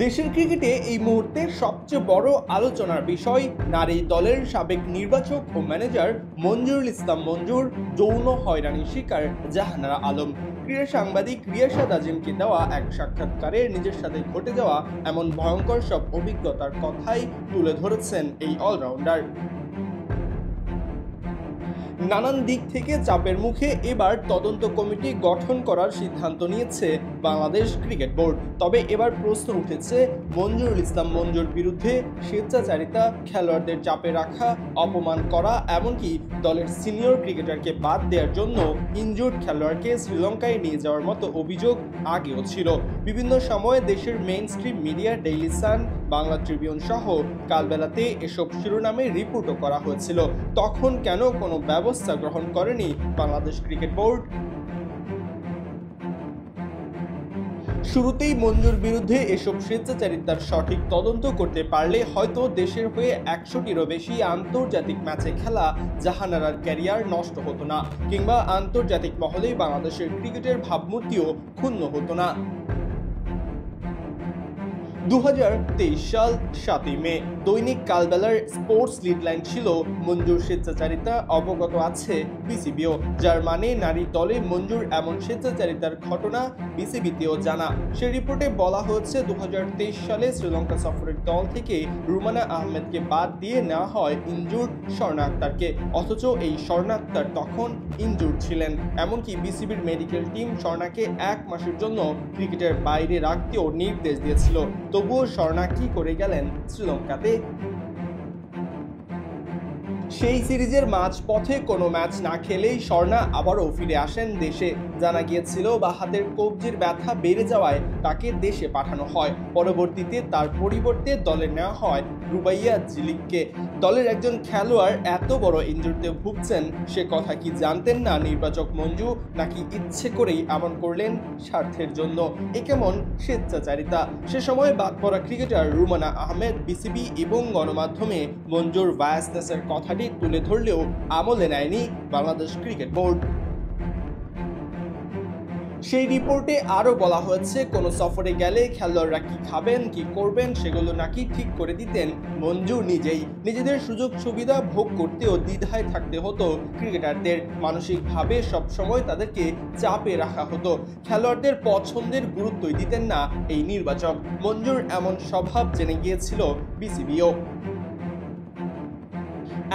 দেশের ক্রিকেটে এই মুহূর্তে সবচেয়ে বড় আলোচনার বিষয় নারী দলের সাবেক নির্বাচক ও ম্যানেজার মঞ্জুরুল ইসলাম মঞ্জুর যৌন হয়রানির শিকার জাহানারা আলম। ক্রীড়া সাংবাদিক রিয়াসাদ আজিমকে দেওয়া এক সাক্ষাৎকারে নিজের সাথে ঘটে যাওয়া এমন ভয়ঙ্কর সব অভিজ্ঞতার কথাই তুলে ধরেছেন এই অলরাউন্ডার। নানান দিক থেকে চাপের মুখে এবার তদন্ত কমিটি গঠন করার সিদ্ধান্ত নিয়েছে বাংলাদেশ ক্রিকেট বোর্ড। তবে এবার প্রশ্ন উঠেছে মঞ্জুরুল ইসলাম মঞ্জুর বিরুদ্ধে স্বেচ্ছাচারিতা, খেলোয়াড়দের চাপে রাখা, অপমান করা, এমনকি দলের সিনিয়র ক্রিকেটারকে বাদ দেওয়ার জন্য ইনজুর্ড খেলোয়াড়কে শ্রীলঙ্কায় নিয়ে যাওয়ার মতো অভিযোগ আগেও ছিল। বিভিন্ন সময়ে দেশের main stream media Daily Sun, Bangla Tribune সহ কালবেলাতে এসব শিরোনামে রিপোর্টও করা হয়েছিল। তখন কেন কোনো ব্যবস্থা গ্রহণ করেনি বাংলাদেশ ক্রিকেট বোর্ড? শুরুতেই মঞ্জুর বিরুদ্ধে এসব স্বেচ্ছাচারিতার সঠিক তদন্ত করতে পারলে হয়তো দেশের হয়ে 100টিরও বেশি আন্তর্জাতিক ম্যাচে খেলা জাহানারার ক্যারিয়ার নষ্ট হতো না, কিংবা আন্তর্জাতিক মহলে বাংলাদেশের ক্রিকেটের ভাবমূর্তিও ক্ষুণ্ণ হতো না। 2023 সাল 7 মে দৈনিক কালবেলার স্পোর্টস লিডলাইন ছিল মঞ্জুর স্বেচ্ছাচারিতা অবগত আছে বিসিবিও, যার মানে নারী দলে মঞ্জুর এমন স্বেচ্ছাচারিতার ঘটনা বিসিবিতেও জানা। সে রিপোর্টে বলা হয়েছে 2023 সালে শ্রীলঙ্কা সফরের দল থেকে রুমানা আহমেদকে বাদ দিয়ে নেওয়া হয় ইনজুর্ড স্বর্ণা আক্তারকে, অথচ এই স্বর্ণা আক্তার তখন ইনজুর্ড ছিলেন। এমনকি বিসিবির মেডিকেল টিম স্বর্ণাকে 1 মাসের জন্য ক্রিকেটের বাইরে রাখতেও নির্দেশ দিয়েছিল। তবুও স্বর্ণা কি করে গেলেন শ্রীলঙ্কাতে? সেই সিরিজের মাঝপথে কোনো ম্যাচ না খেলেই স্বর্ণা আবারও ফিরে আসেন দেশে। জানা গিয়েছিল বা হাতের কবজির ব্যথা বেড়ে যাওয়ায় তাকে দেশে পাঠানো হয়। পরবর্তীতে তার পরিবর্তে দলে নেওয়া হয় রুবাইয়া জিলিককে। দলের একজন খেলোয়াড় এত বড় ইনজুরিতে ভুগছেন, সে কথা কি জানতেন না নির্বাচক মঞ্জু, নাকি ইচ্ছে করেই এমন করলেন স্বার্থের জন্য? এ কেমন স্বেচ্ছাচারিতা? সে সময় বাদ পড়া ক্রিকেটার রুমানা আহমেদ বিসিবি এবং গণমাধ্যমে মঞ্জুর ভায়াসনেসের কথাটি তুলে ধরলেও আমলে নেয়নি বাংলাদেশ ক্রিকেট বোর্ড। সেই রিপোর্টে আরও বলা হয়েছে কোনো সফরে গেলে খেলোয়াড়রা কি খাবেন, কি করবেন সেগুলো নাকি ঠিক করে দিতেন মঞ্জু নিজেই। নিজেদের সুযোগ সুবিধা ভোগ করতেও দ্বিধায় থাকতে হতো ক্রিকেটারদের। মানসিকভাবে সবসময় তাদেরকে চাপে রাখা হতো। খেলোয়াড়দের পছন্দের গুরুত্বই দিতেন না এই নির্বাচক। মঞ্জুর এমন স্বভাব জেনে গিয়েছিল বিসিবিও।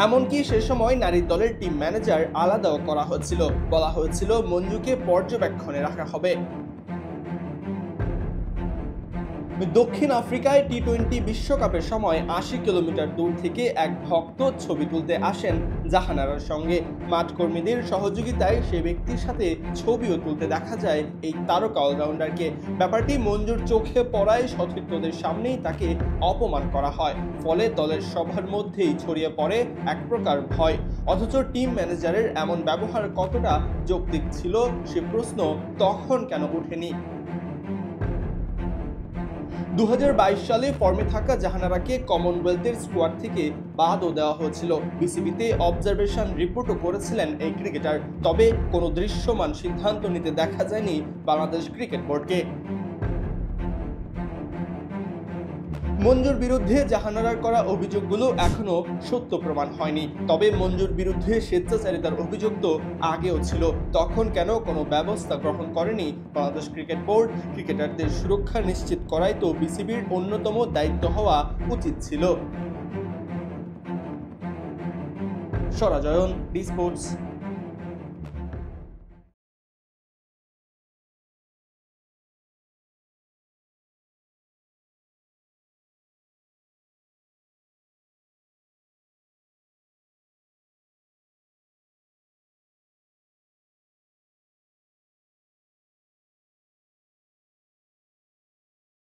এমনকি সে সময় নারী দলের টিম ম্যানেজার আলাদাও করা হয়েছিল। বলা হয়েছিল মঞ্জুকে পর্যবেক্ষণে রাখা হবে। দক্ষিণ আফ্রিকায় টি-20 বিশ্বকাপের সময় 80 কিলোমিটার দূর থেকে এক ভক্ত ছবি তুলতে আসেন জাহানারার সঙ্গে। মাঠকর্মীদের সহযোগিতায় সে ব্যক্তির সাথে ছবিও তুলতে দেখা যায় এই তারকা অলরাউন্ডারকে। ব্যাপারটি মঞ্জুর চোখে পড়ায় সতীর্থদের সামনেই তাকে অপমান করা হয়। ফলে দলের সবার মধ্যেই ছড়িয়ে পড়ে এক প্রকার ভয়। অথচ টিম ম্যানেজারের এমন ব্যবহার কতটা যৌক্তিক ছিল সে প্রশ্ন তখন কেন ওঠেনি? 2022 সালে ফর্মে থাকা জাহানারাকে কমনওয়েলথের স্কোয়াড থেকে বাদও দেওয়া হয়েছিল। বিসিবিতে অবজারভেশন রিপোর্টও করেছিলেন এই ক্রিকেটার। তবে কোনো দৃশ্যমান সিদ্ধান্ত নিতে দেখা যায়নি বাংলাদেশ ক্রিকেট বোর্ডকে। মঞ্জুর বিরুদ্ধে জাহানারার করা অভিযোগগুলো এখনো সত্য প্রমাণ হয়নি। তবে মঞ্জুর বিরুদ্ধে স্বেচ্ছাচারিতার অভিযোগ তো আগেও ছিল। তখন কেন কোনো ব্যবস্থা গ্রহণ করেনি বাংলাদেশ ক্রিকেট বোর্ড? ক্রিকেটারদের সুরক্ষা নিশ্চিত করাই তো বিসিবির অন্যতম দায়িত্ব হওয়া উচিত ছিল। সরাজয়ন, ডি স্পোর্টস।